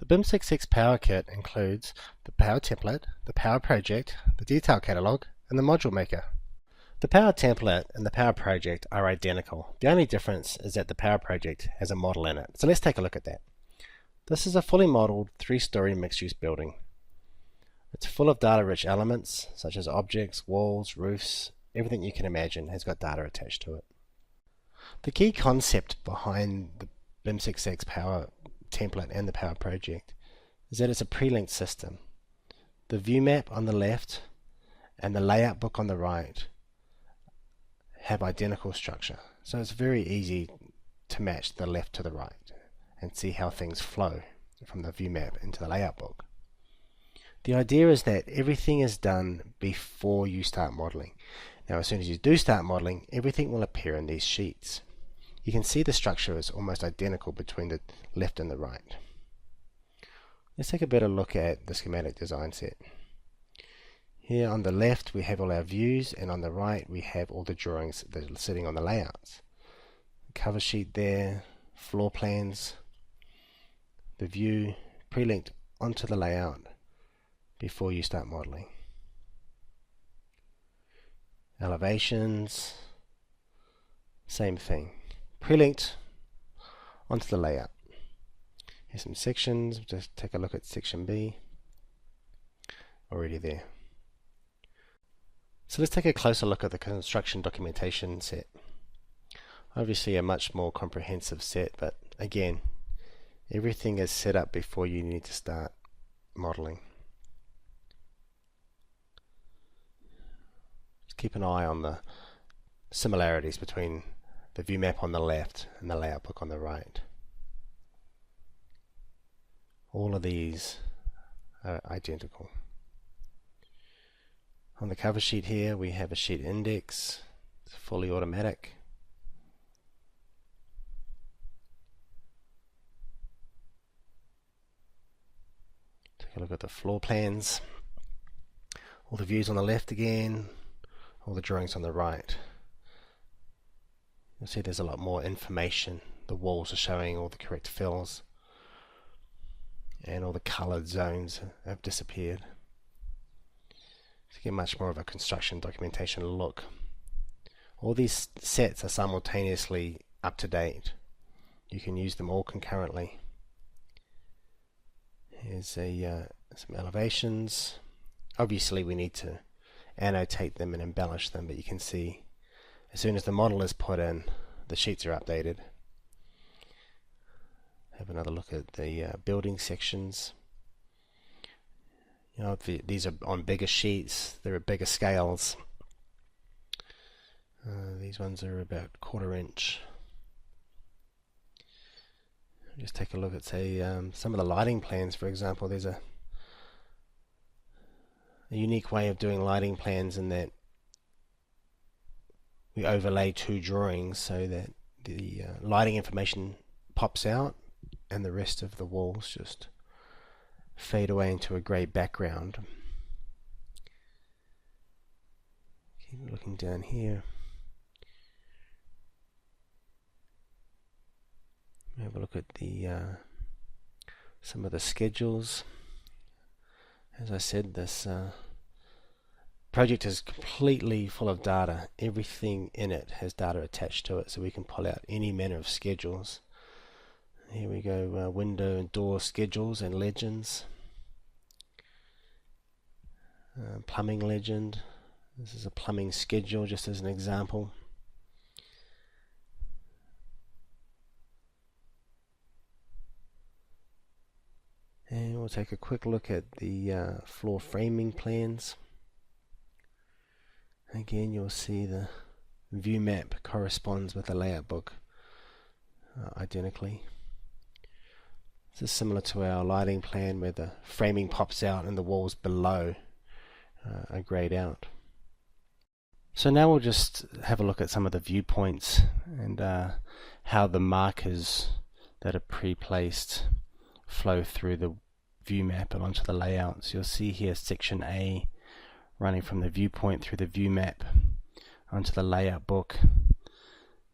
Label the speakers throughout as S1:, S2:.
S1: BIM6x Power Kit includes the Power Template, the Power Project, the Detail Catalog, and the Module Maker. The Power Template and the Power Project are identical. The only difference is that the Power Project has a model in it. So let's take a look at that. This is a fully modeled 3-story mixed-use building. It's full of data-rich elements such as objects, walls, roofs, everything you can imagine has got data attached to it. The key concept behind the BIM6x Power Template and the Power Project is that it's a pre-linked system. The view map on the left and the layout book on the right have identical structure, so it's very easy to match the left to the right and see how things flow from the view map into the layout book. The idea is that everything is done before you start modeling. Now as soon as you do start modeling, everything will appear in these sheets. You can see the structure is almost identical between the left and the right. Let's take a better look at the schematic design set. Here on the left we have all our views, and on the right we have all the drawings that are sitting on the layouts. Cover sheet there, floor plans, the view pre-linked onto the layout before you start modeling. Elevations, same thing, pre-linked onto the layout. Here's some sections. Just take a look at section B, already there. So let's take a closer look at the construction documentation set. Obviously a much more comprehensive set, but again, everything is set up before you need to start modeling. Just keep an eye on the similarities between the view map on the left and the layout book on the right. All of these are identical. On the cover sheet here we have a sheet index. It's fully automatic. Take a look at the floor plans. All the views on the left again, all the drawings on the right. You'll see there's a lot more information. The walls are showing all the correct fills, and all the colored zones have disappeared. To get much more of a construction documentation look. All these sets are simultaneously up to date. You can use them all concurrently. Here's some elevations. Obviously we need to annotate them and embellish them, but you can see as soon as the model is put in, the sheets are updated. Have another look at the building sections. You know, these are on bigger sheets, they're at bigger scales. These ones are about 1/4 inch. Just take a look at, say, some of the lighting plans, for example. There's a unique way of doing lighting plans in that we overlay 2 drawings so that the lighting information pops out and the rest of the walls just fade away into a grey background. Keep looking down here. Have a look at the some of the schedules. As I said, this project is completely full of data. Everything in it has data attached to it, so we can pull out any manner of schedules. Here we go, window and door schedules and legends. Plumbing legend. This is a plumbing schedule, just as an example. And we'll take a quick look at the floor framing plans. Again, you'll see the view map corresponds with the layout book identically. This is similar to our lighting plan where the framing pops out and the walls below are grayed out. So now we'll just have a look at some of the viewpoints and how the markers that are pre-placed flow through the view map and onto the layouts. You'll see here section A running from the viewpoint through the view map onto the layout book,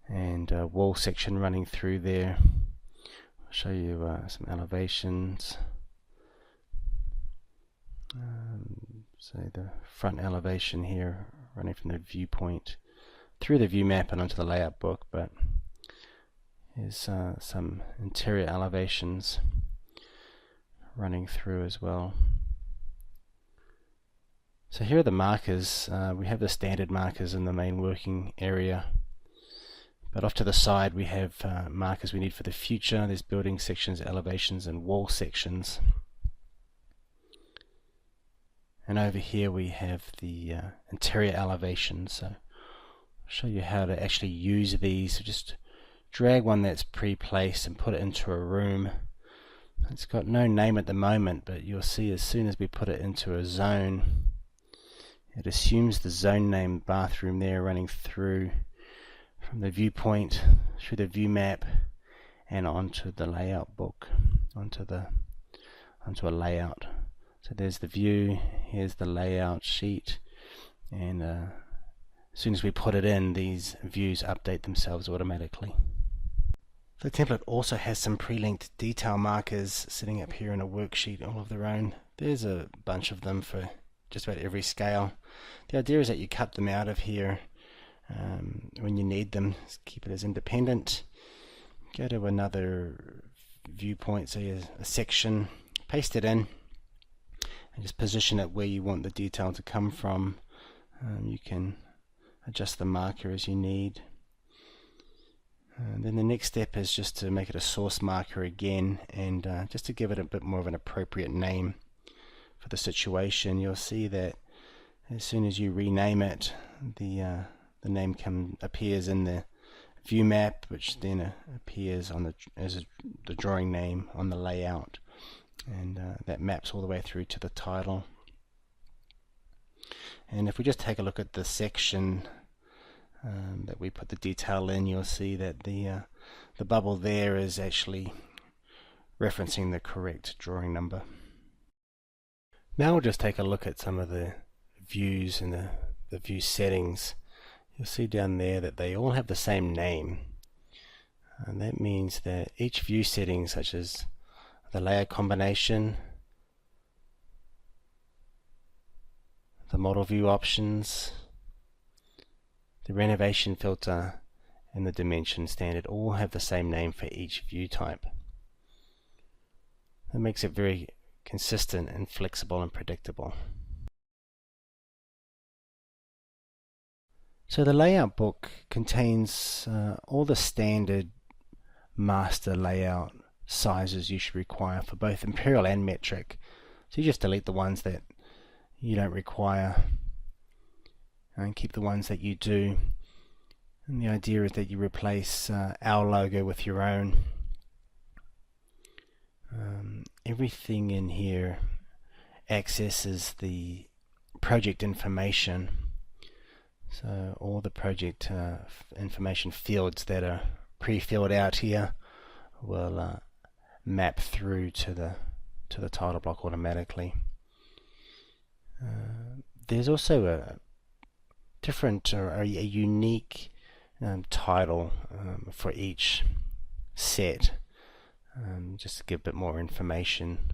S1: and wall section running through there. I'll show you some elevations, So the front elevation here running from the viewpoint through the view map and onto the layout book, but here's some interior elevations running through as well. So here are the markers. We have the standard markers in the main working area, but off to the side we have markers we need for the future. There's building sections, elevations, and wall sections. And over here we have the interior elevations. So I'll show you how to actually use these. So just drag one that's pre-placed and put it into a room. It's got no name at the moment, but you'll see as soon as we put it into a zone, it assumes the zone name bathroom there, running through from the viewpoint, through the view map, and onto the layout book, onto a layout. So there's the view, here's the layout sheet, and as soon as we put it in, these views update themselves automatically. The template also has some pre-linked detail markers sitting up here in a worksheet all of their own. There's a bunch of them for just about every scale. The idea is that you cut them out of here when you need them. Just keep it as independent. Go to another viewpoint, say a section, paste it in, and just position it where you want the detail to come from. You can adjust the marker as you need. And then the next step is just to make it a source marker again, and just to give it a bit more of an appropriate name for the situation. You'll see that as soon as you rename it, the name appears in the view map, which then appears on as the drawing name on the layout, and that maps all the way through to the title. And if we just take a look at the section that we put the detail in, you'll see that the bubble there is actually referencing the correct drawing number. Now we'll just take a look at some of the views and the view settings. You'll see down there that they all have the same name, and that means that each view setting, such as the layer combination, the model view options, the renovation filter, and the dimension standard, all have the same name for each view type. That makes it very consistent and flexible and predictable. So the layout book contains all the standard master layout sizes you should require for both imperial and metric. So you just delete the ones that you don't require and keep the ones that you do. And the idea is that you replace our logo with your own. Everything in here accesses the project information. So all the project information fields that are pre-filled out here will map through to the title block automatically. There's also a different or a unique title for each set, just to give a bit more information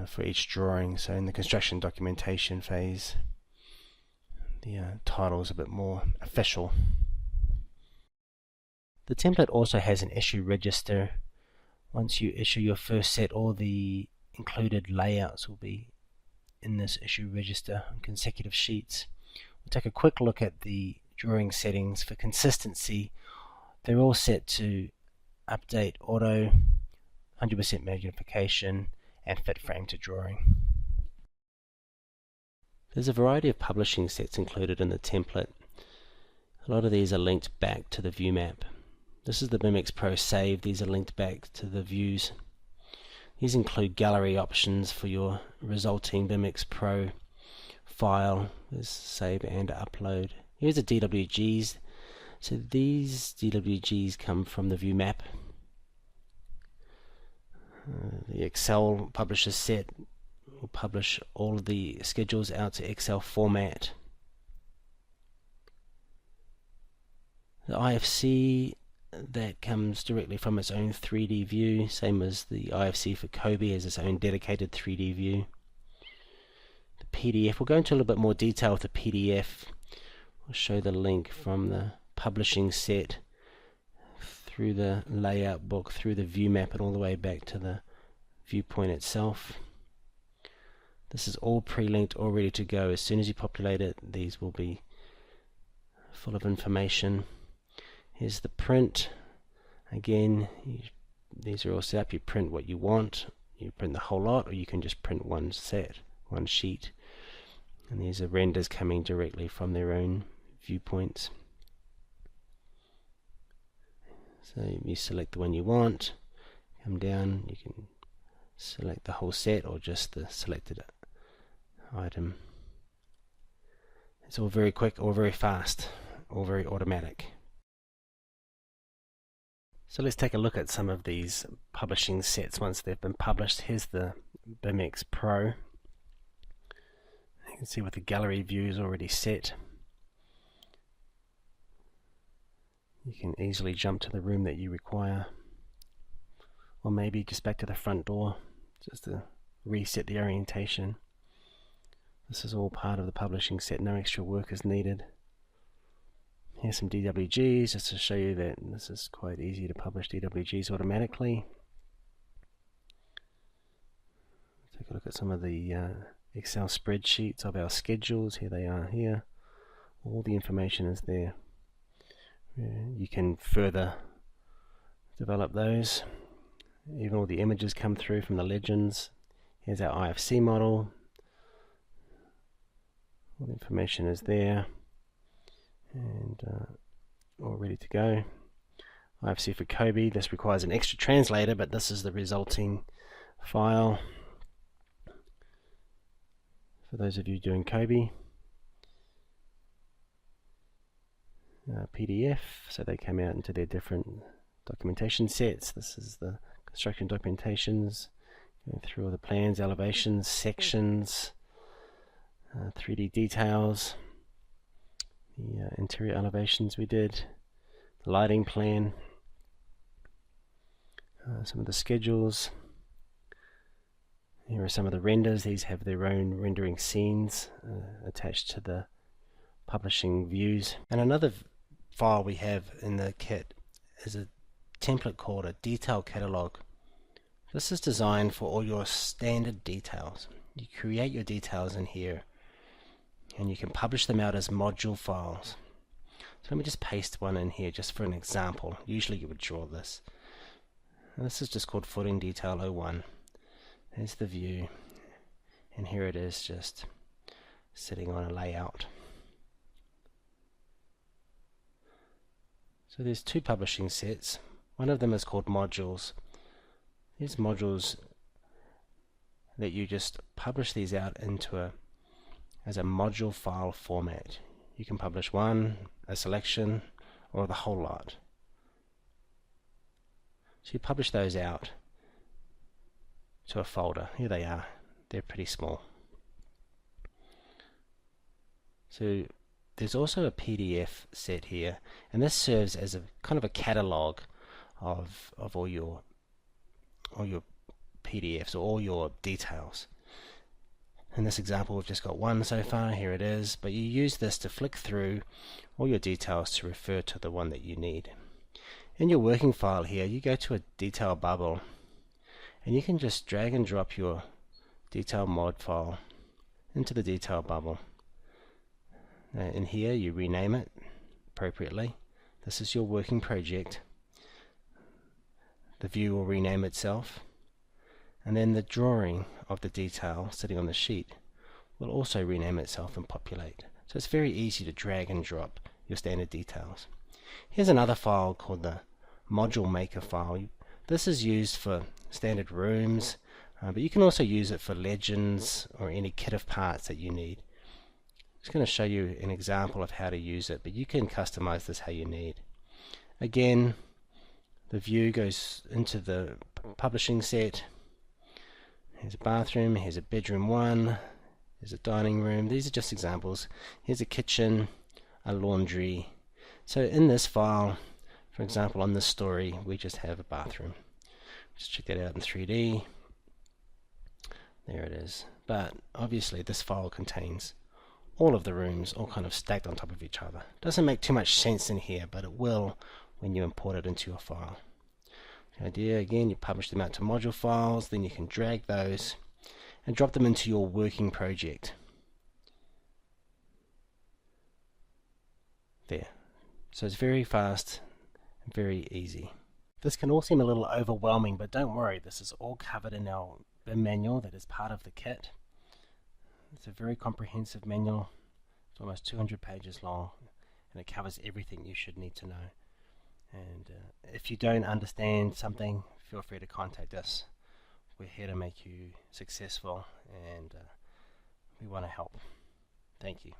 S1: for each drawing. So in the construction documentation phase, the title is a bit more official. The template also has an issue register. Once you issue your first set, all the included layouts will be in this issue register on consecutive sheets. We'll take a quick look at the drawing settings. For consistency, they're all set to update auto, 100% magnification, and fit frame to drawing. There's a variety of publishing sets included in the template. A lot of these are linked back to the view map. This is the BIM6x Pro save. These are linked back to the views. These include gallery options for your resulting BIM6x Pro file. There's save and upload. Here's the DWGs. So these DWGs come from the view map. The Excel publisher set will publish all of the schedules out to Excel format. The IFC, that comes directly from its own 3D view, same as the IFC for Kobe has its own dedicated 3D view. The PDF. We'll go into a little bit more detail with the PDF. I'll show the link from the publishing set through the layout book, through the view map, and all the way back to the viewpoint itself. This is all pre-linked, all ready to go. As soon as you populate it, these will be full of information. Here's the print. Again, these are all set up. You print what you want. You print the whole lot, or you can just print one set, one sheet. And these are renders coming directly from their own viewpoints. So you select the one you want, come down, you can select the whole set or just the selected item. It's all very quick, all very fast, all very automatic. So let's take a look at some of these publishing sets once they've been published. Here's the BIM6x Pro. You can see with the gallery view is already set. You can easily jump to the room that you require, or maybe just back to the front door just to reset the orientation. This is all part of the publishing set, no extra work is needed. Here's some DWGs just to show you that this is quite easy to publish DWGs automatically. Take a look at some of the Excel spreadsheets of our schedules. Here they are here. All the information is there. You can further develop those. Even all the images come through from the legends. Here's our IFC model. All the information is there and all ready to go. IFC for Kobe. This requires an extra translator, but this is the resulting file for those of you doing Kobe. PDF, so they come out into their different documentation sets. This is the construction documentations, going through all the plans, elevations, sections, 3D details, the interior elevations we did, the lighting plan, some of the schedules. Here are some of the renders. These have their own rendering scenes attached to the publishing views. And another file we have in the kit is a template called a detail catalog. This is designed for all your standard details. You create your details in here and you can publish them out as module files. So let me just paste one in here just for an example. Usually you would draw this. And this is just called footing detail 01. There's the view, and here it is just sitting on a layout. So there's two publishing sets. One of them is called modules. These modules that you just publish these out into as a module file format. You can publish one, a selection, or the whole lot. So you publish those out to a folder. Here they are. They're pretty small. So there's also a PDF set here, and this serves as a kind of a catalog of all your PDFs or all your details. In this example we've just got one so far. Here it is, but you use this to flick through all your details to refer to the one that you need. In your working file here, you go to a detail bubble and you can just drag and drop your detail mod file into the detail bubble. In here you rename it appropriately. This is your working project. The view will rename itself, and then the drawing of the detail sitting on the sheet will also rename itself and populate. So it's very easy to drag and drop your standard details. Here's another file called the module maker file. This is used for standard rooms, but you can also use it for legends or any kit of parts that you need. I'm just going to show you an example of how to use it, but you can customize this how you need. Again, the view goes into the publishing set. Here's a bathroom, here's a bedroom 1, here's a dining room. These are just examples. Here's a kitchen, a laundry. So in this file, for example, on this story, we just have a bathroom. Just check that out in 3D. There it is. but obviously this file contains all of the rooms all kind of stacked on top of each other. Doesn't make too much sense in here, but it will when you import it into your file. The idea, again, you publish them out to module files, then you can drag those and drop them into your working project. There. So it's very fast and very easy. This can all seem a little overwhelming, but don't worry, this is all covered in our BIM manual that is part of the kit. It's a very comprehensive manual. It's almost 200 pages long, and it covers everything you should need to know. And if you don't understand something, feel free to contact us. We're here to make you successful, and we want to help. Thank you.